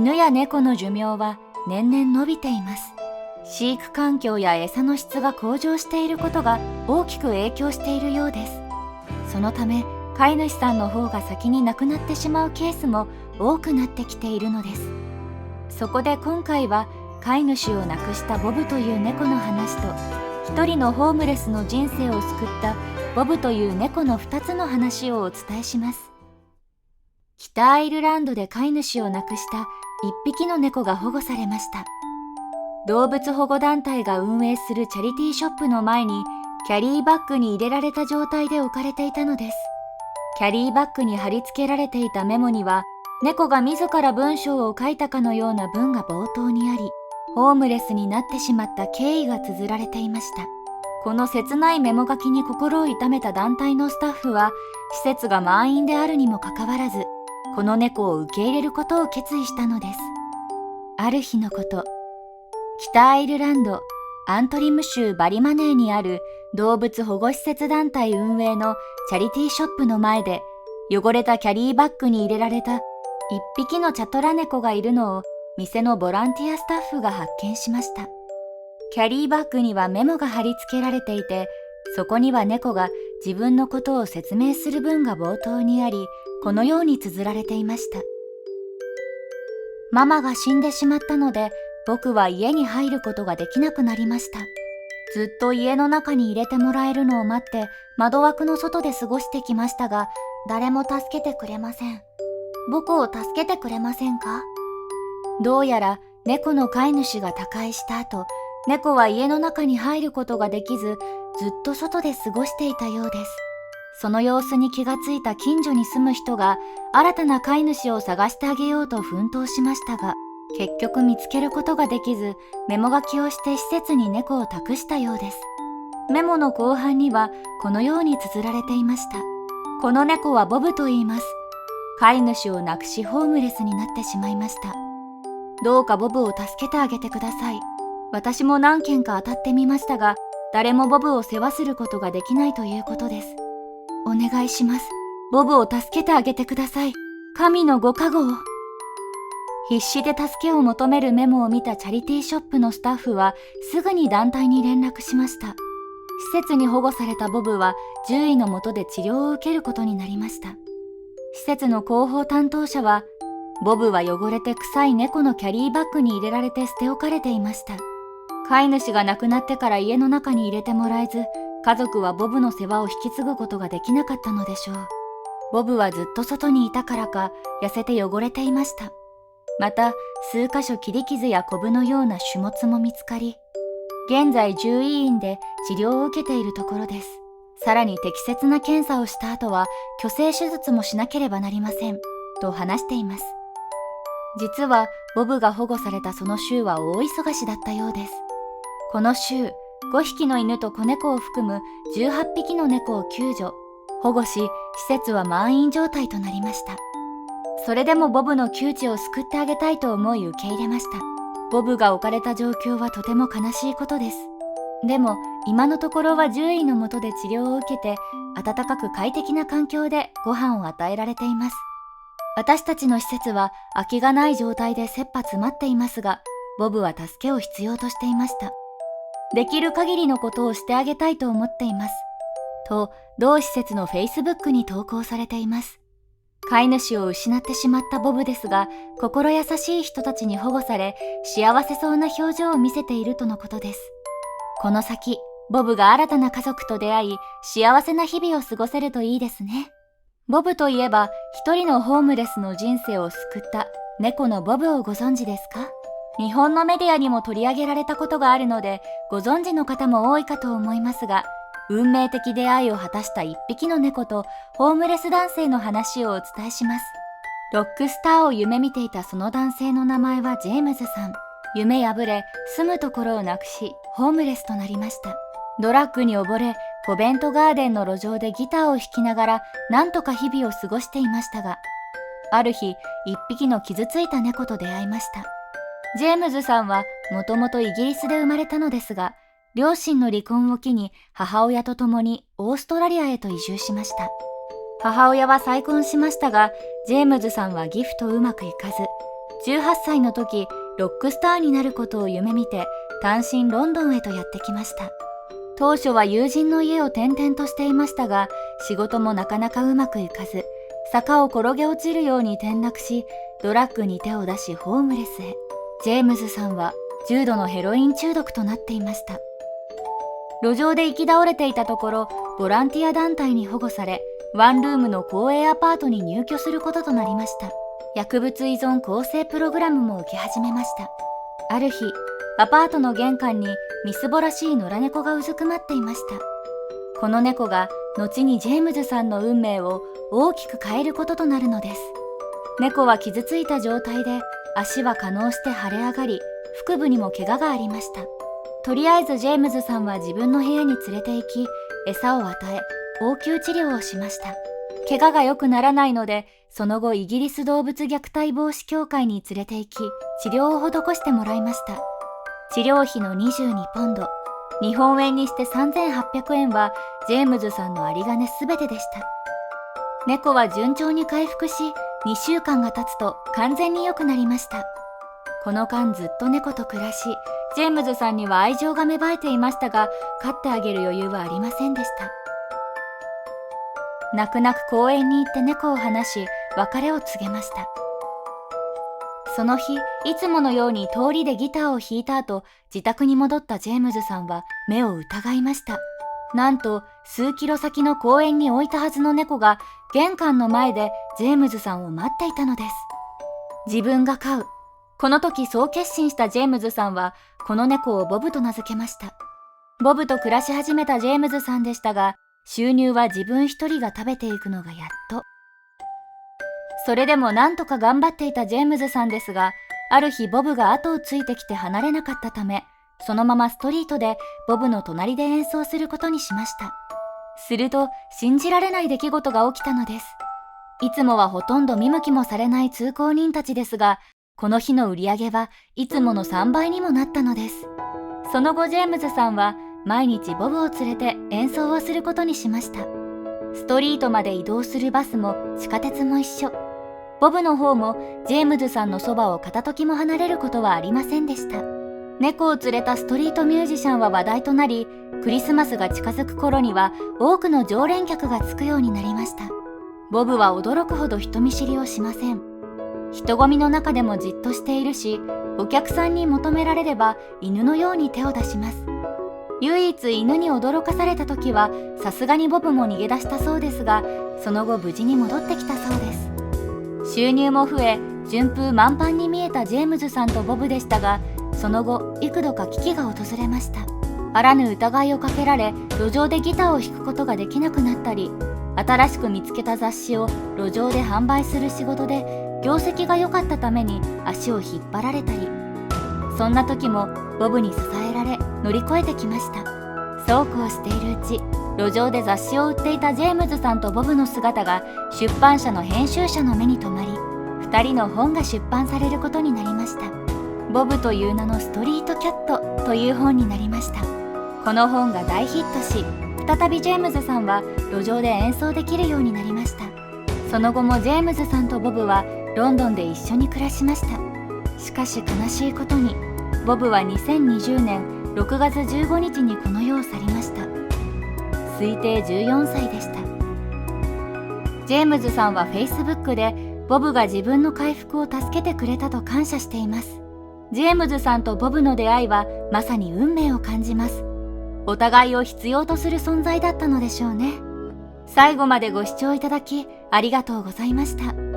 犬や猫の寿命は年々伸びています。飼育環境や餌の質が向上していることが大きく影響しているようです。そのため、飼い主さんの方が先に亡くなってしまうケースも多くなってきているのです。そこで今回は、飼い主を亡くしたボブという猫の話と、一人のホームレスの人生を救ったボブという猫の2つの話をお伝えします。北アイルランドで飼い主を亡くした1匹の猫が保護されました。動物保護団体が運営するチャリティーショップの前に、キャリーバッグに入れられた状態で置かれていたのです。キャリーバッグに貼り付けられていたメモには、猫が自ら文章を書いたかのような文が冒頭にあり、ホームレスになってしまった経緯が綴られていました。この切ないメモ書きに心を痛めた団体のスタッフは、施設が満員であるにもかかわらず、この猫を受け入れることを決意したのです。ある日のこと、北アイルランド、アントリム州バリマネーにある動物保護施設団体運営のチャリティーショップの前で、汚れたキャリーバッグに入れられた一匹のチャトラ猫がいるのを店のボランティアスタッフが発見しました。キャリーバッグにはメモが貼り付けられていて、そこには猫が自分のことを説明する文が冒頭にあり、このように綴られていました。ママが死んでしまったので、僕は家に入ることができなくなりました。ずっと家の中に入れてもらえるのを待って窓枠の外で過ごしてきましたが、誰も助けてくれません。僕を助けてくれませんか？どうやら猫の飼い主が他界した後、猫は家の中に入ることができず、ずっと外で過ごしていたようです。その様子に気がついた近所に住む人が新たな飼い主を探してあげようと奮闘しましたが、結局見つけることができず、メモ書きをして施設に猫を託したようです。メモの後半にはこのように綴られていました。この猫はボブと言います。飼い主を亡くしホームレスになってしまいました。どうかボブを助けてあげてください。私も何件か当たってみましたが、誰もボブを世話することができないということです。お願いします。ボブを助けてあげてください。神のご加護を。必死で助けを求めるメモを見たチャリティーショップのスタッフはすぐに団体に連絡しました。施設に保護されたボブは獣医の下で治療を受けることになりました。施設の広報担当者は、ボブは汚れて臭い猫のキャリーバッグに入れられて捨て置かれていました。飼い主が亡くなってから家の中に入れてもらえず、家族はボブの世話を引き継ぐことができなかったのでしょう。ボブはずっと外にいたからか痩せて汚れていました。また、数箇所切り傷やコブのような種物も見つかり、現在獣医院で治療を受けているところです。さらに適切な検査をした後は、去勢手術もしなければなりません、と話しています。実は、ボブが保護されたその週は大忙しだったようです。この週、5匹の犬と子猫を含む18匹の猫を救助、保護し、施設は満員状態となりました。それでもボブの窮地を救ってあげたいと思い受け入れました。ボブが置かれた状況はとても悲しいことです。でも、今のところは獣医の下で治療を受けて、暖かく快適な環境でご飯を与えられています。私たちの施設は空きがない状態で切羽詰まっていますが、ボブは助けを必要としていました。できる限りのことをしてあげたいと思っています。と、同施設の Facebook に投稿されています。飼い主を失ってしまったボブですが、心優しい人たちに保護され、幸せそうな表情を見せているとのことです。この先、ボブが新たな家族と出会い、幸せな日々を過ごせるといいですね。ボブといえば、一人のホームレスの人生を救った猫のボブをご存知ですか？日本のメディアにも取り上げられたことがあるので、ご存知の方も多いかと思いますが、運命的出会いを果たした一匹の猫とホームレス男性の話をお伝えします。ロックスターを夢見ていたその男性の名前はジェームズさん。夢破れ、住むところをなくし、ホームレスとなりました。ドラッグに溺れ、コベントガーデンの路上でギターを弾きながら、なんとか日々を過ごしていましたが、ある日、一匹の傷ついた猫と出会いました。ジェームズさんはもともとイギリスで生まれたのですが、両親の離婚を機に母親と共にオーストラリアへと移住しました。母親は再婚しましたが、ジェームズさんはギフとうまくいかず、18歳の時、ロックスターになることを夢見て単身ロンドンへとやってきました。当初は友人の家を転々としていましたが、仕事もなかなかうまくいかず、坂を転げ落ちるように転落し、ドラッグに手を出しホームレスへ。ジェームズさんは重度のヘロイン中毒となっていました。路上で行き倒れていたところ、ボランティア団体に保護され、ワンルームの公営アパートに入居することとなりました。薬物依存更生プログラムも受け始めました。ある日、アパートの玄関にみすぼらしい野良猫がうずくまっていました。この猫が後にジェームズさんの運命を大きく変えることとなるのです。猫は傷ついた状態で、足は化膿して腫れ上がり、腹部にも怪我がありました。とりあえずジェームズさんは自分の部屋に連れて行き、餌を与え、応急治療をしました。怪我が良くならないので、その後イギリス動物虐待防止協会に連れて行き、治療を施してもらいました。治療費の22ポンド、日本円にして3800円はジェームズさんの有り金すべてでした。猫は順調に回復し、2週間が経つと完全に良くなりました。この間ずっと猫と暮らし、ジェームズさんには愛情が芽生えていましたが、飼ってあげる余裕はありませんでした。泣く泣く公園に行って猫を離し、別れを告げました。その日、いつものように通りでギターを弾いた後、自宅に戻ったジェームズさんは目を疑いました。なんと、数キロ先の公園に置いたはずの猫が、玄関の前でジェームズさんを待っていたのです。自分が飼う。この時そう決心したジェームズさんは、この猫をボブと名付けました。ボブと暮らし始めたジェームズさんでしたが、収入は自分一人が食べていくのがやっと。それでもなんとか頑張っていたジェームズさんですが、ある日ボブが後をついてきて離れなかったため、そのままストリートでボブの隣で演奏することにしました。すると、信じられない出来事が起きたのです。いつもはほとんど見向きもされない通行人たちですが、この日の売り上げはいつもの3倍にもなったのです。その後ジェームズさんは毎日ボブを連れて演奏をすることにしました。ストリートまで移動するバスも地下鉄も一緒。ボブの方もジェームズさんのそばを片時も離れることはありませんでした。猫を連れたストリートミュージシャンは話題となり、クリスマスが近づく頃には多くの常連客がつくようになりました。ボブは驚くほど人見知りをしません。人混みの中でもじっとしているし、お客さんに求められれば犬のように手を出します。唯一犬に驚かされた時はさすがにボブも逃げ出したそうですが、その後無事に戻ってきたそうです。収入も増え、順風満帆に見えたジェームズさんとボブでしたが、その後幾度か危機が訪れました。あらぬ疑いをかけられ、路上でギターを弾くことができなくなったり、新しく見つけた雑誌を路上で販売する仕事で業績が良かったために足を引っ張られたり、そんな時もボブに支えられ乗り越えてきました。そうこうしているうち、路上で雑誌を売っていたジェームズさんとボブの姿が出版社の編集者の目に留まり、2人の本が出版されることになりました。ボブという名のストリートキャットという本になりました。この本が大ヒットし、再びジェームズさんは路上で演奏できるようになりました。その後もジェームズさんとボブはロンドンで一緒に暮らしました。しかし悲しいことに、ボブは2020年6月15日にこの世を去りました。推定14歳でした。ジェームズさんは Facebook でボブが自分の回復を助けてくれたと感謝しています。ジェームズさんとボブの出会いはまさに運命を感じます。お互いを必要とする存在だったのでしょうね。最後までご視聴いただきありがとうございました。